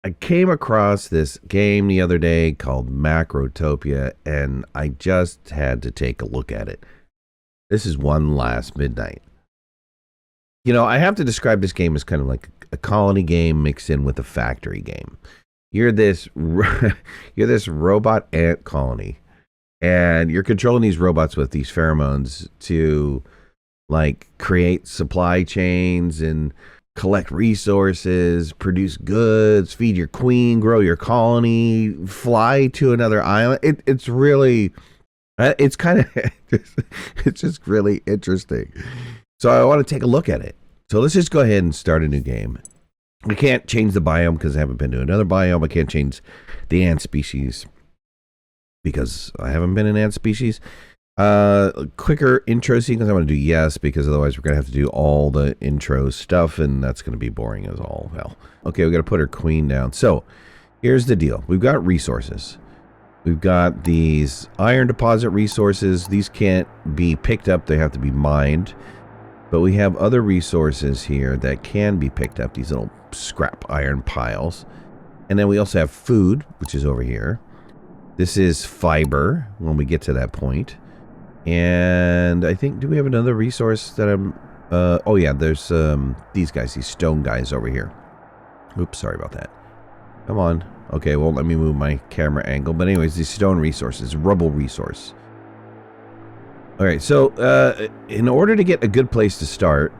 I came across this game the other day called Macrotopia, and I just had to take a look at it. This is One Last Midnight. You know, I have to describe this game as kind of like a colony game mixed in with a factory game. You're this you're this robot ant colony, and you're controlling these robots with these pheromones to like create supply chains and collect resources, produce goods, feed your queen, grow your colony, fly to another island. It's really, it's kind of, it's just really interesting. So I want to take a look at it. So let's just go ahead and start a new game. We can't change the biome because I haven't been to another biome. I can't change the ant species because I haven't been an ant species. Quicker intro sequence. I want to do yes, because otherwise we're going to have to do all the intro stuff, and that's going to be boring as all hell. Okay, we got to put our queen down. So here's the deal. We've got resources. We've got these iron deposit resources. These can't be picked up. They have to be mined. But we have other resources here that can be picked up, these little scrap iron piles. And then we also have food, which is over here. This is fiber when we get to that point. And I think, do we have another resource that I'm... oh yeah, there's these guys, these stone guys over here. Oops, sorry about that. Come on. Okay, well, let me move my camera angle. But anyways, these stone resources, rubble resource. Alright, so in order to get a good place to start,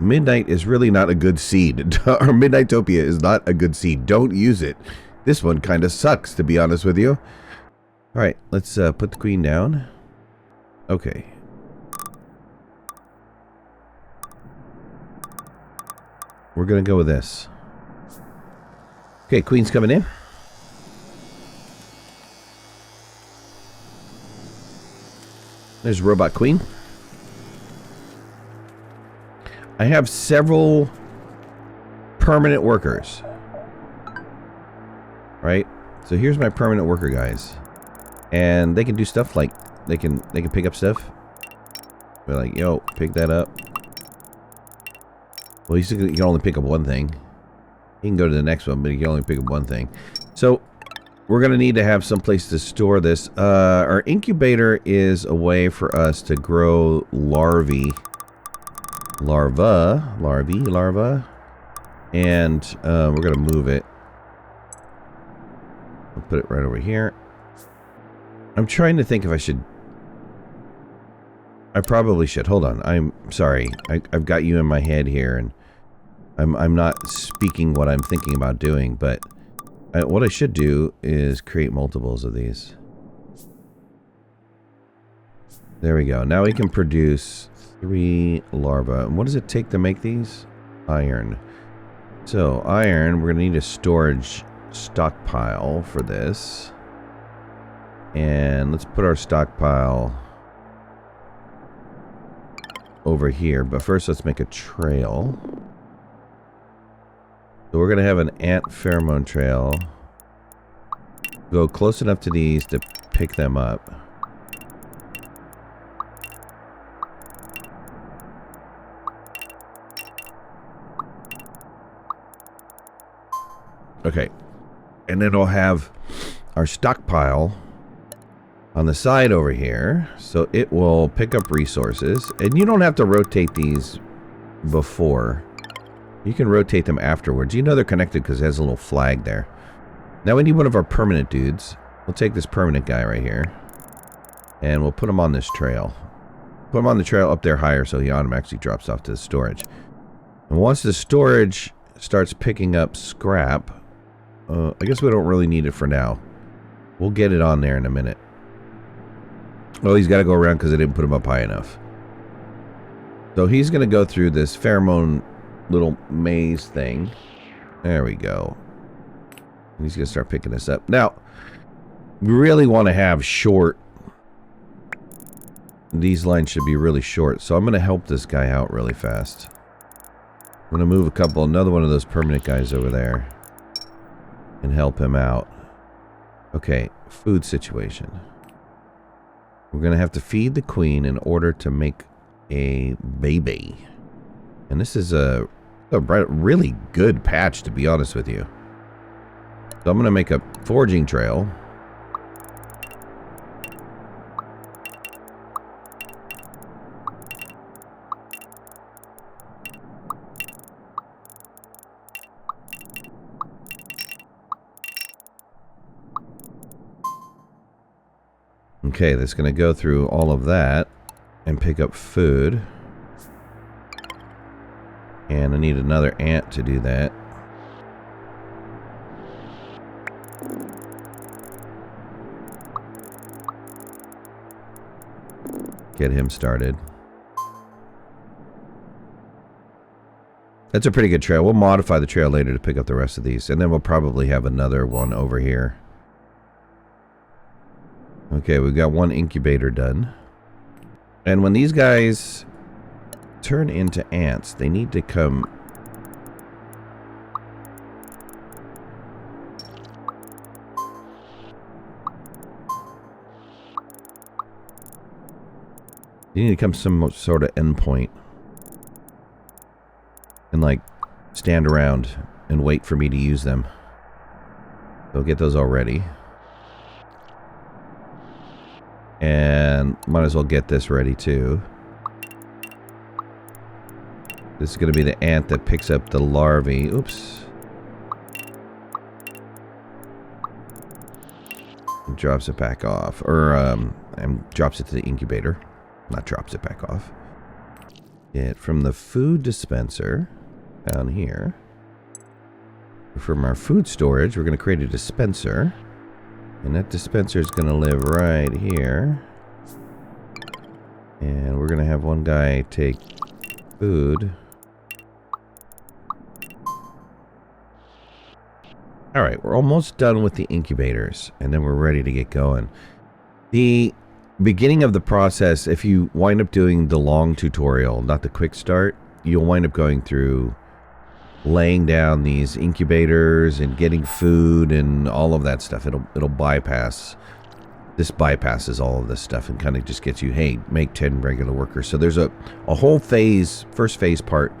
Midnight is really not a good seed. Or Midnightopia is not a good seed. Don't use it. This one kind of sucks, to be honest with you. Alright, let's put the queen down. Okay. We're going to go with this. Okay, queen's coming in. There's Robot Queen. I have several permanent workers. Right? So here's my permanent worker guys. And they can do stuff like they can pick up stuff. We're like, yo, pick that up. Well, you can only pick up one thing. You can go to the next one, but you can only pick up one thing. So we're going to need to have some place to store this. Our incubator is a way for us to grow larvae. Larva. And we're going to move it. I'll put it right over here. I'm trying to think if I should... I probably should. Hold on. I'm sorry. I've got you in my head here, and I'm not speaking what I'm thinking about doing, but what I should do is create multiples of these. There we go. Now we can produce 3 larvae. And what does it take to make these? Iron. So, iron, we're going to need a storage stockpile for this. And let's put our stockpile over here. But first, let's make a trail. So we're going to have an ant pheromone trail. Go close enough to these to pick them up. Okay. And then we'll have our stockpile on the side over here. So it will pick up resources. And you don't have to rotate these before. You can rotate them afterwards. You know they're connected because it has a little flag there. Now we need one of our permanent dudes. We'll take this permanent guy right here. And we'll put him on this trail. Put him on the trail up there higher so he automatically drops off to the storage. And once the storage starts picking up scrap, I guess we don't really need it for now. We'll get it on there in a minute. Oh, he's got to go around because I didn't put him up high enough. So he's going to go through this pheromone little maze thing. There we go. He's going to start picking this up. Now, we really want to have short... These lines should be really short. So I'm going to help this guy out really fast. I'm going to move another one of those permanent guys over there. And help him out. Okay, food situation. We're going to have to feed the queen in order to make a baby. And this is a really good patch, to be honest with you. So I'm going to make a foraging trail. Okay, that's going to go through all of that and pick up food. And I need another ant to do that. Get him started. That's a pretty good trail. We'll modify the trail later to pick up the rest of these. And then we'll probably have another one over here. Okay, we've got one incubator done. And when these guys turn into ants, they need to come... You need to come some sort of endpoint. And like, stand around and wait for me to use them. So get those all ready. And might as well get this ready too. This is going to be the ant that picks up the larvae. Oops. And drops it back off. Or, and drops it to the incubator. Not drops it back off. Get from the food dispenser down here. From our food storage, we're going to create a dispenser. And that dispenser is going to live right here. And we're going to have one guy take food. Alright, we're almost done with the incubators. And then we're ready to get going. The beginning of the process, if you wind up doing the long tutorial, not the quick start, you'll wind up going through laying down these incubators and getting food and all of that stuff. It'll bypass. This bypasses all of this stuff and kind of just gets you, hey, make 10 regular workers. So there's a whole phase, first phase part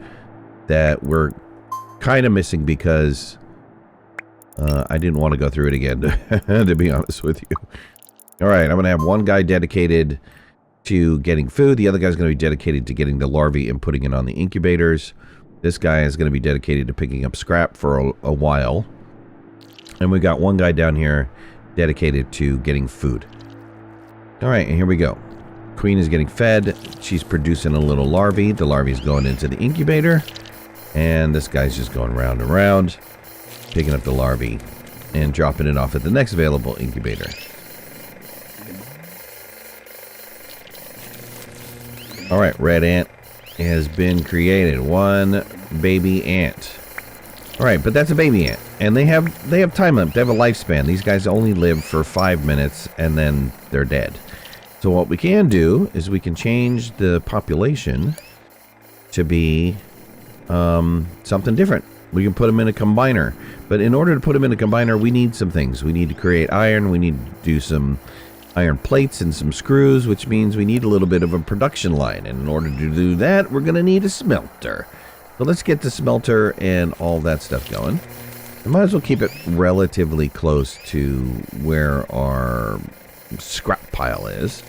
that we're kind of missing because I didn't want to go through it again, to be honest with you. All right, I'm going to have one guy dedicated to getting food. The other guy's going to be dedicated to getting the larvae and putting it on the incubators. This guy is going to be dedicated to picking up scrap for a while. And we got one guy down here dedicated to getting food. All right, and here we go. Queen is getting fed. She's producing a little larvae. The larvae is going into the incubator. And this guy's just going round and round, picking up the larvae and dropping it off at the next available incubator. All right, red ant has been created. One baby ant. All right, but that's a baby ant, and they have time limit. They have a lifespan. These guys only live for 5 minutes, and then they're dead. So what we can do is we can change the population to be something different. We can put them in a combiner, but in order to put them in a combiner, we need some things. We need to create iron. We need to do some iron plates and some screws, which means we need a little bit of a production line. And in order to do that, we're going to need a smelter. So let's get the smelter and all that stuff going. I might as well keep it relatively close to where our scrap pile is.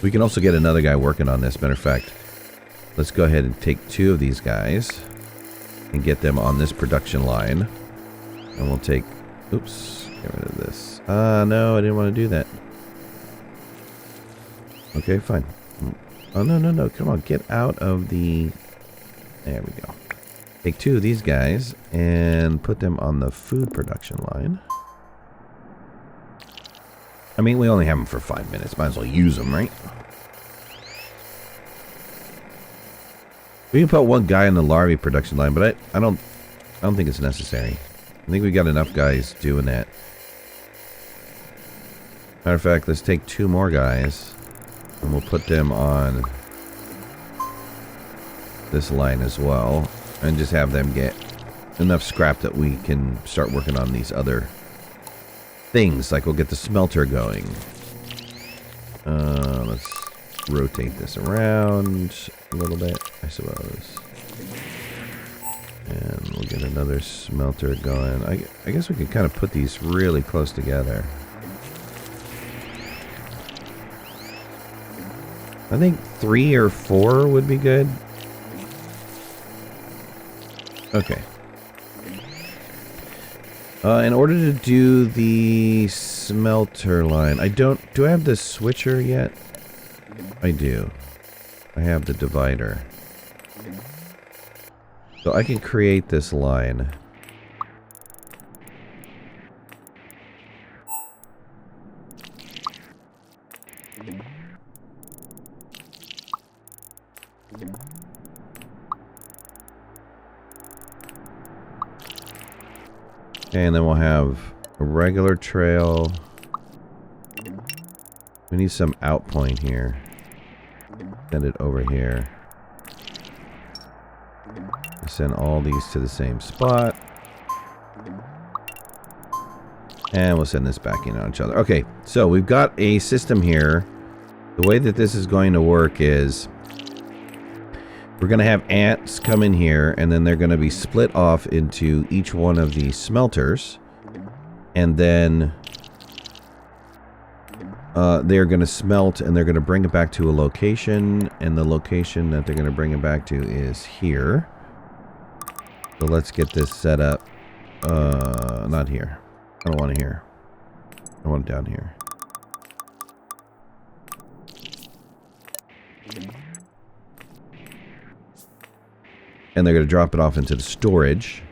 We can also get another guy working on this. Matter of fact, let's go ahead and take 2 of these guys and get them on this production line. And we'll take... Oops, get rid of this. No, I didn't want to do that. Okay, fine. Oh, no. Come on, get out of the... There we go. Take 2 of these guys and put them on the food production line. I mean, we only have them for 5 minutes. Might as well use them, right? We can put one guy on the larvae production line, but I don't think it's necessary. I think we got enough guys doing that. Matter of fact, let's take 2 more guys. And we'll put them on this line as well. And just have them get enough scrap that we can start working on these other things. Like we'll get the smelter going. Let's rotate this around a little bit, I suppose. And we'll get another smelter going. I guess we could kind of put these really close together. I think 3 or 4 would be good. Okay. In order to do the smelter line, do I have the switcher yet? I do. I have the divider. So I can create this line. And then we'll have a regular trail. We need some out point here. Send it over here. Send all these to the same spot. And we'll send this back in on each other. Okay, so we've got a system here. The way that this is going to work is we're going to have ants come in here, and then they're going to be split off into each one of these smelters. And then they're going to smelt, and they're going to bring it back to a location. And the location that they're going to bring it back to is here. So let's get this set up. Not here. I don't want it here. I want it down here. And they're going to drop it off into the storage.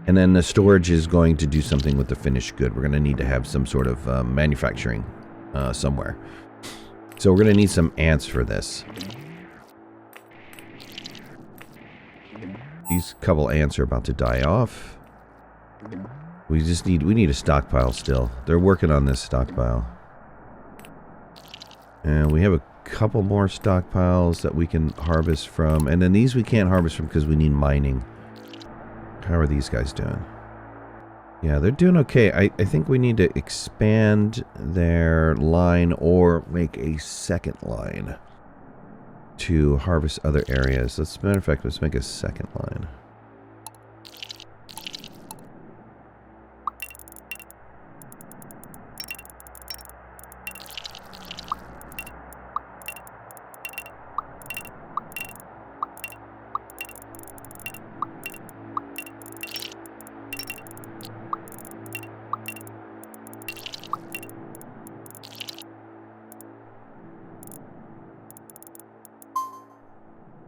And then the storage is going to do something with the finished good. We're going to need to have some sort of manufacturing somewhere. So we're going to need some ants for this. These couple ants are about to die off. We need a stockpile still. They're working on this stockpile. And we have a couple more stockpiles that we can harvest from. And then these we can't harvest from because we need mining. How are these guys doing? Yeah, they're doing okay. I think we need to expand their line or make a second line to harvest other areas. As a matter of fact, let's make a second line.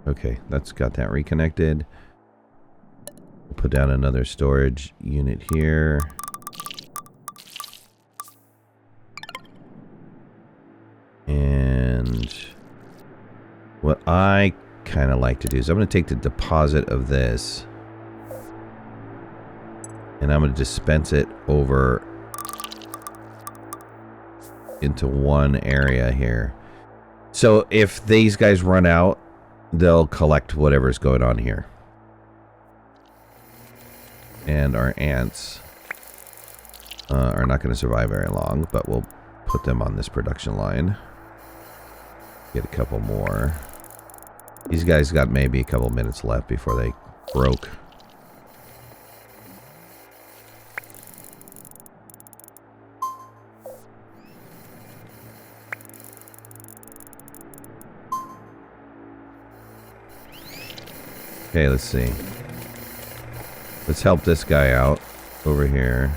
Okay, that's got that reconnected. We'll put down another storage unit here. And what I kind of like to do is I'm going to take the deposit of this and I'm going to dispense it over into one area here. So if these guys run out, they'll collect whatever's going on here. And our ants are not going to survive very long, but we'll put them on this production line. Get a couple more. These guys got maybe a couple minutes left before they broke. Okay, let's see. Let's help this guy out over here.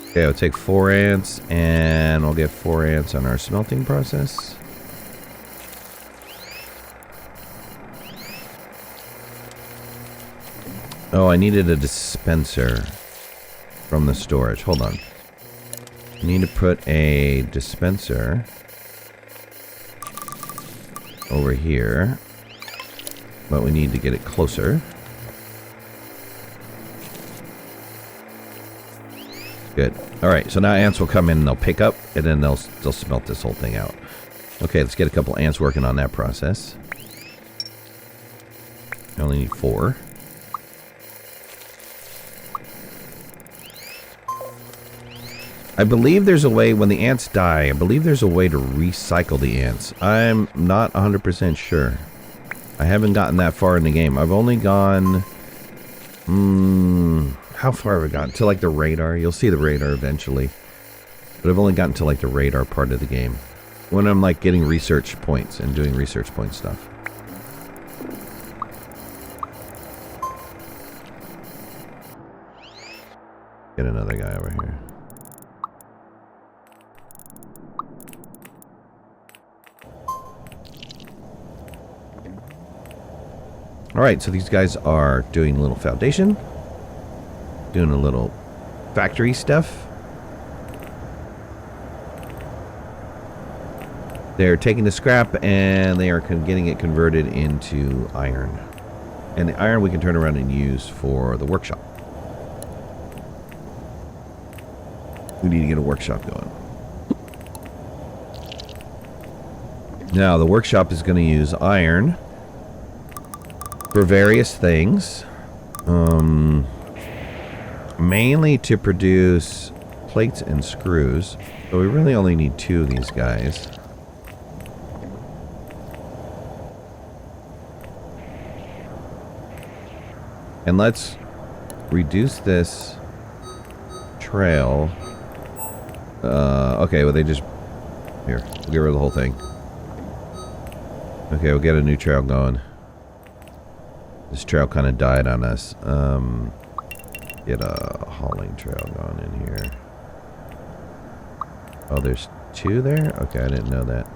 Okay, we'll take 4 ants and we'll get 4 ants on our smelting process. Oh, I needed a dispenser from the storage. Hold on. I need to put a dispenser over here, but we need to get it closer. Good. All right, so now ants will come in and they'll pick up, and then they'll smelt this whole thing out. Okay, let's get a couple ants working on that process. I only need 4. I believe there's a way, when the ants die, I believe there's a way to recycle the ants. I'm not 100% sure. I haven't gotten that far in the game. I've only gone... how far have I gotten? To like the radar? You'll see the radar eventually. But I've only gotten to like the radar part of the game. When I'm like getting research points and doing research point stuff. Get another guy over here. Alright, so these guys are doing a little foundation. Doing a little factory stuff. They're taking the scrap and they are getting it converted into iron. And the iron we can turn around and use for the workshop. We need to get a workshop going. Now, the workshop is going to use iron for various things. Mainly to produce plates and screws. So we really only need 2 of these guys. And let's reduce this trail. Okay, well they just... Here, we'll get rid of the whole thing. Okay, we'll get a new trail going. This trail kind of died on us. Get a hauling trail going in here. Oh, there's 2 there? Okay, I didn't know that.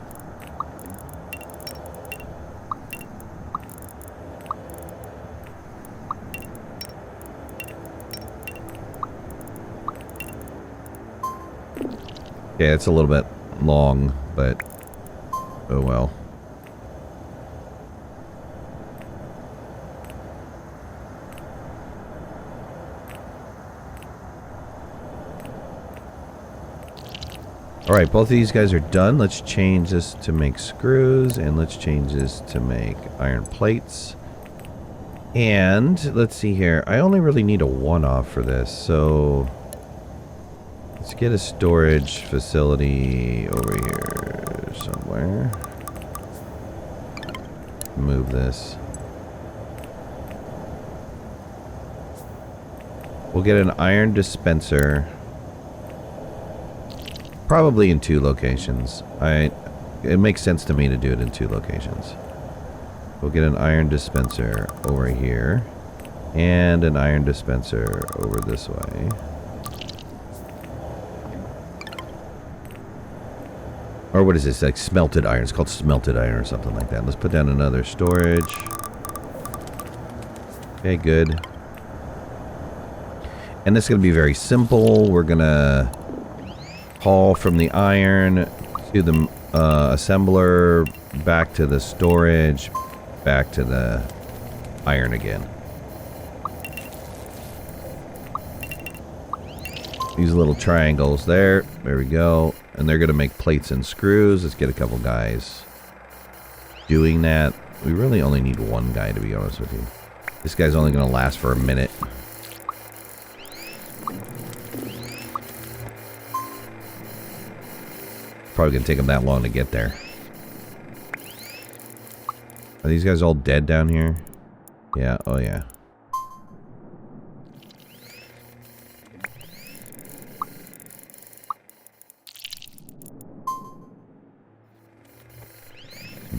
Yeah, it's a little bit long, but oh well. Alright, both of these guys are done. Let's change this to make screws, and let's change this to make iron plates. And, let's see here. I only really need a one-off for this, so... Let's get a storage facility over here somewhere. Move this. We'll get an iron dispenser. Probably in 2 locations. It makes sense to me to do it in 2 locations. We'll get an iron dispenser over here. And an iron dispenser over this way. Or what is this? Like smelted iron. It's called smelted iron or something like that. Let's put down another storage. Okay, good. And this is going to be very simple. We're going to haul from the iron to the assembler, back to the storage, back to the iron again. These little triangles there. There we go. And they're going to make plates and screws. Let's get a couple guys doing that. We really only need 1 guy, to be honest with you. This guy's only going to last for a minute. Probably going to take him that long to get there. Are these guys all dead down here? Yeah, oh yeah.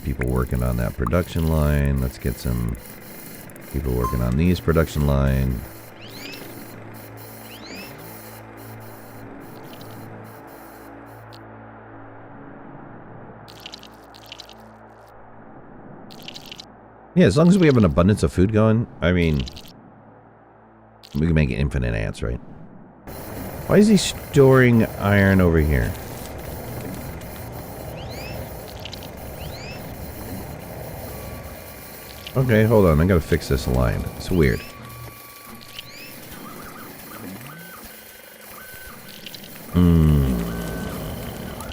People working on that production line. Let's get some people working on these production line. Yeah, as long as we have an abundance of food going, I mean, we can make infinite ants, right? Why is he storing iron over here? Okay, hold on. I gotta fix this line. It's weird.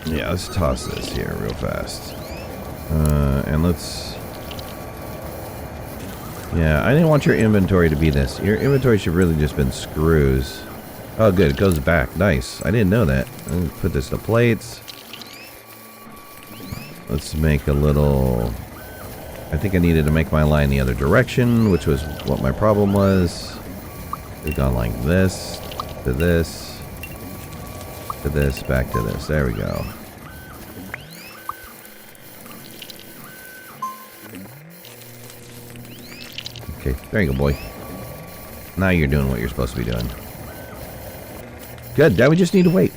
Yeah, let's toss this here real fast. And let's... Yeah, I didn't want your inventory to be this. Your inventory should really just been screws. Oh, good. It goes back. Nice. I didn't know that. Let's put this to plates. Let's make a little... I think I needed to make my line the other direction, which was what my problem was. We've gone like this, to this, to this, back to this. There we go. Okay, there you go, boy. Now you're doing what you're supposed to be doing. Good, now we just need to wait.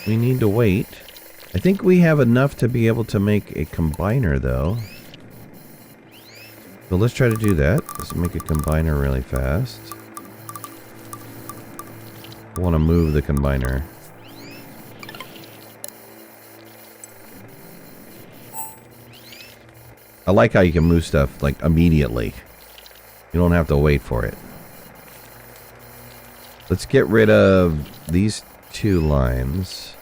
We need to wait. I think we have enough to be able to make a combiner, though. So let's try to do that. Let's make a combiner really fast. I want to move the combiner. I like how you can move stuff, like, immediately. You don't have to wait for it. Let's get rid of these two lines.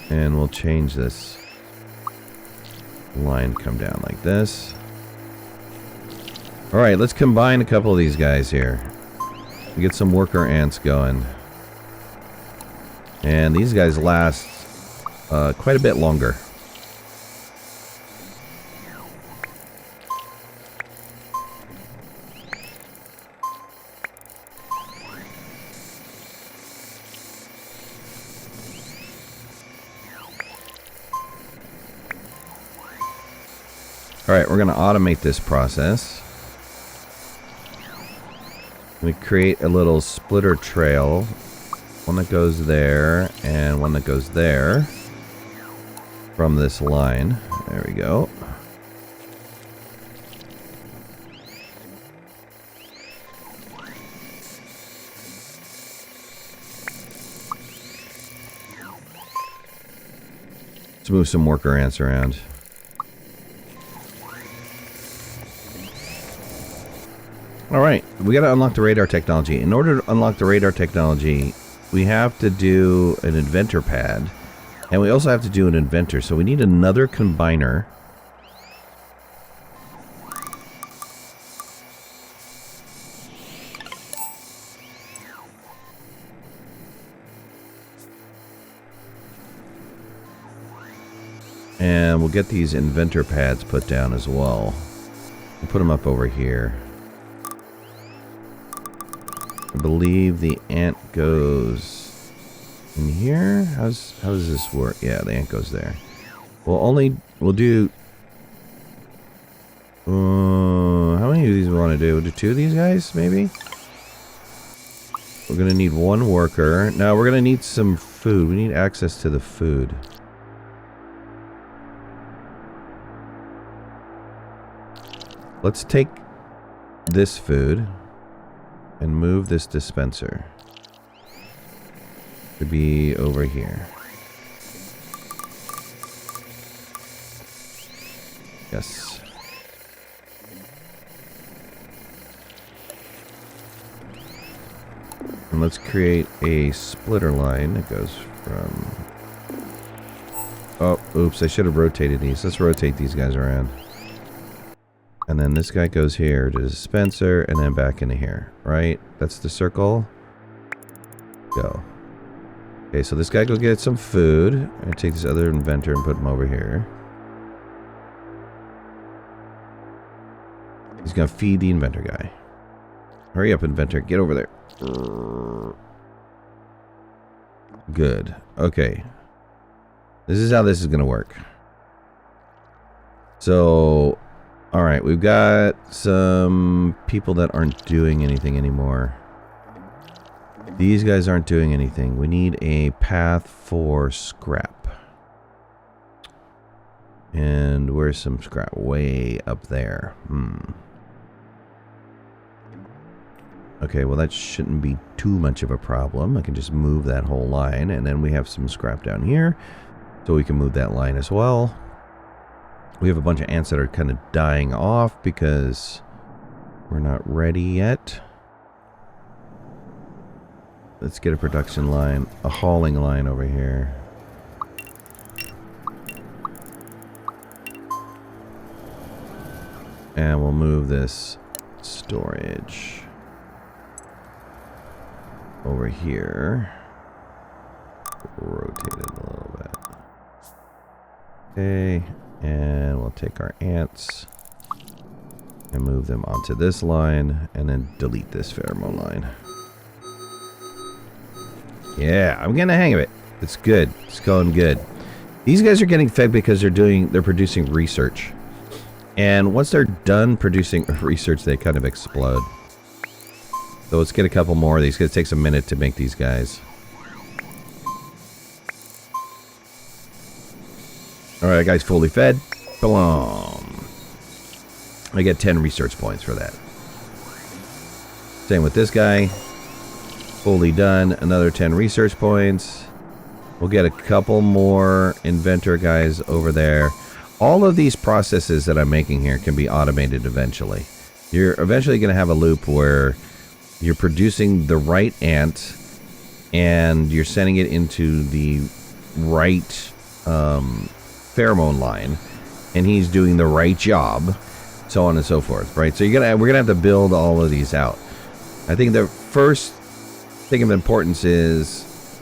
And we'll change this line to come down like this. Alright, let's combine a couple of these guys here. Get some worker ants going. And these guys last quite a bit longer. Alright, we're going to automate this process. We create a little splitter trail. One that goes there, and one that goes there. From this line. There we go. Let's move some worker ants around. Alright, we gotta unlock the radar technology. In order to unlock the radar technology, we have to do an inventor pad. And we also have to do an inventor, so we need another combiner. And we'll get these inventor pads put down as well. We'll put them up over here. I believe the ant goes in here. How does this work? Yeah, the ant goes there. We'll do. How many of these we want to do? We'll do 2 of these guys, maybe. We're gonna need 1 worker. Now we're gonna need some food. We need access to the food. Let's take this food and move this dispenser to be over here. Yes. And let's create a splitter line that goes from... Oh, oops, I should have rotated these. Let's rotate these guys around. And then this guy goes here to the dispenser and then back into here, right? That's the circle. Go. Okay, so this guy go get some food. I'm gonna take this other inventor and put him over here. He's gonna feed the inventor guy. Hurry up, inventor. Get over there. Good. Okay. This is how this is gonna work. So... Alright, we've got some people that aren't doing anything anymore. These guys aren't doing anything. We need a path for scrap. And where's some scrap? Way up there. Okay, well that shouldn't be too much of a problem. I can just move that whole line. And then we have some scrap down here. So we can move that line as well. We have a bunch of ants that are kind of dying off because we're not ready yet. Let's get a production line, a hauling line over here. And we'll move this storage over here. Rotate it a little bit. Okay, and we'll take our ants and move them onto this line, and then delete this pheromone line. Yeah, I'm getting the hang of it. It's good. It's going good. These guys are getting fed because they're producing research. And once they're done producing research, they kind of explode. So let's get a couple more of these, because it takes a minute to make these guys. Alright, guys, fully fed. Boom. I get 10 research points for that. Same with this guy. Fully done. Another 10 research points. We'll get a couple more inventor guys over there. All of these processes that I'm making here can be automated eventually. You're eventually going to have a loop where you're producing the right ant and you're sending it into the right pheromone line, and he's doing the right job, so on and so forth, right? So we're gonna have to build all of these out. I think the first thing of importance is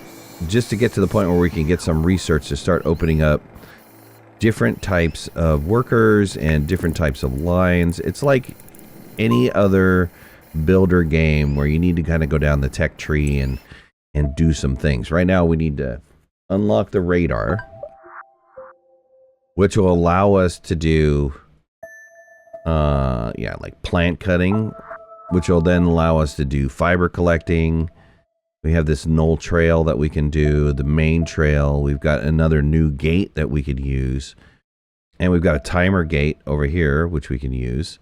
just to get to the point where we can get some research to start opening up different types of workers and different types of lines. It's like any other builder game where you need to kind of go down the tech tree and do some things. Right now we need to unlock the radar, which will allow us to do like plant cutting, which will then allow us to do fiber collecting. We have this null trail that we can do, the main trail. We've got another new gate that we could use. And we've got a timer gate over here, which we can use.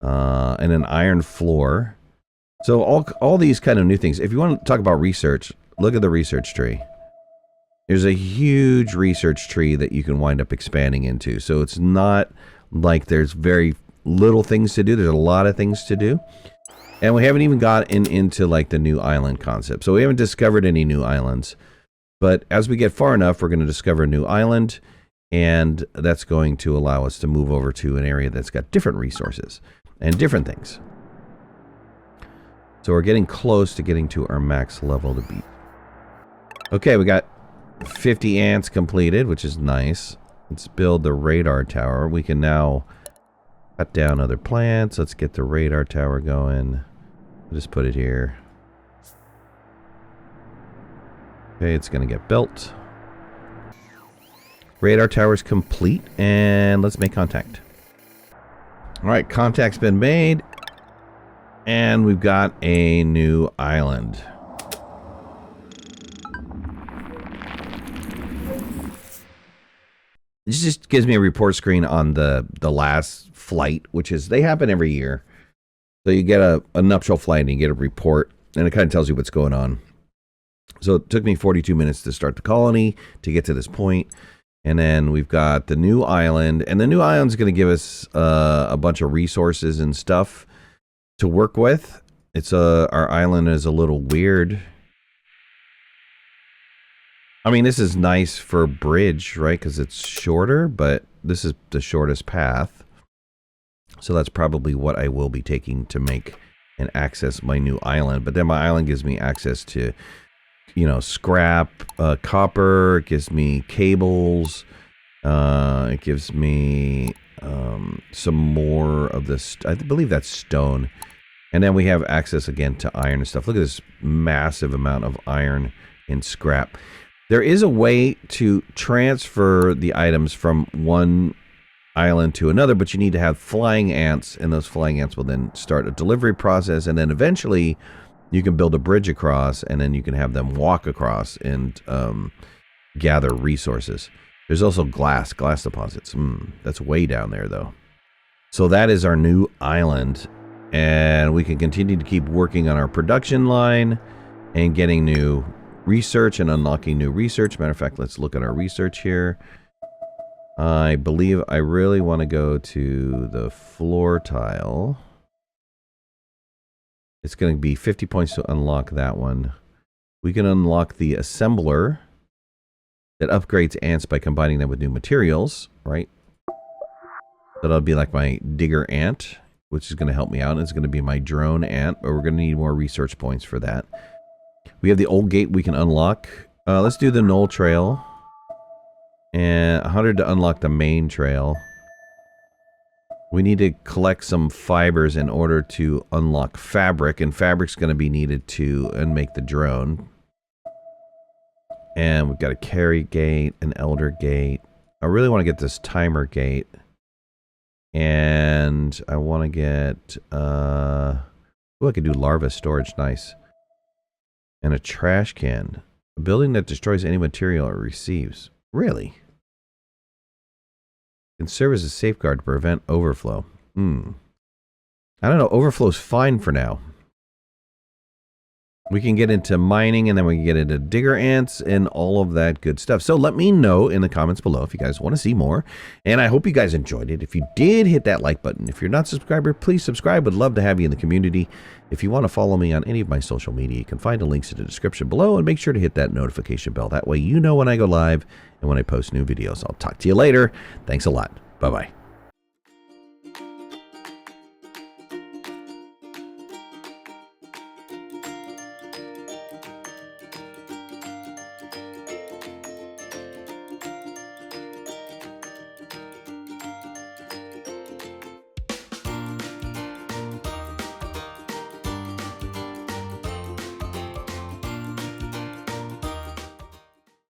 And an iron floor. So all these kind of new things. If you want to talk about research, look at the research tree. There's a huge research tree that you can wind up expanding into. So it's not like there's very little things to do. There's a lot of things to do. And we haven't even gotten into like the new island concept. So we haven't discovered any new islands. But as we get far enough, we're going to discover a new island. And that's going to allow us to move over to an area that's got different resources and different things. So we're getting close to getting to our max level to beat. Okay, we got 50 ants completed, which is nice. Let's build the radar tower. We can now cut down other plants. Let's get the radar tower going. I'll just put it here. Okay, it's going to get built. Radar tower's complete, and let's make contact. All right, contact's been made, and we've got a new island. This just gives me a report screen on the last flight, which is, they happen every year. So you get a nuptial flight and you get a report, and it kind of tells you what's going on. So it took me 42 minutes to start the colony to get to this point. And then we've got the new island, and the new island's going to give us a bunch of resources and stuff to work with. It's our island is a little weird. I mean, this is nice for a bridge, right? Because it's shorter, but this is the shortest path. So that's probably what I will be taking to make and access my new island. But then my island gives me access to, you know, scrap, copper. It gives me cables. It gives me some more of this. I believe that's stone. And then we have access again to iron and stuff. Look at this massive amount of iron and scrap. There is a way to transfer the items from one island to another, but you need to have flying ants, and those flying ants will then start a delivery process, and then eventually you can build a bridge across, and then you can have them walk across and gather resources. There's also glass deposits. That's way down there, though. So that is our new island, and we can continue to keep working on our production line and getting new research and unlocking new research. Matter of fact, let's look at our research here. I believe I really want to go to the floor tile. It's going to be 50 points to unlock that one. We can unlock the assembler that upgrades ants by combining them with new materials, right? That'll be like my digger ant. which is going to help me out. It's going to be my drone ant, but we're going to need more research points for that. We have the old gate we can unlock. Let's do the Knoll Trail. And 100 to unlock the main trail. We need to collect some fibers in order to unlock fabric, and fabric's going to be needed to make the drone. And we've got a carry gate, an elder gate. I really want to get this timer gate. And I want to get, oh, I could do larva storage, nice. And a trash can. A building that destroys any material it receives. Really? Can serve as a safeguard to prevent overflow. I don't know, overflow's fine for now. We can get into mining, and then we can get into digger ants and all of that good stuff. So let me know in the comments below if you guys want to see more. And I hope you guys enjoyed it. If you did, hit that like button. If you're not a subscriber, please subscribe. Would love to have you in the community. If you want to follow me on any of my social media, you can find the links in the description below. And make sure to hit that notification bell. That way you know when I go live and when I post new videos. I'll talk to you later. Thanks a lot. Bye-bye.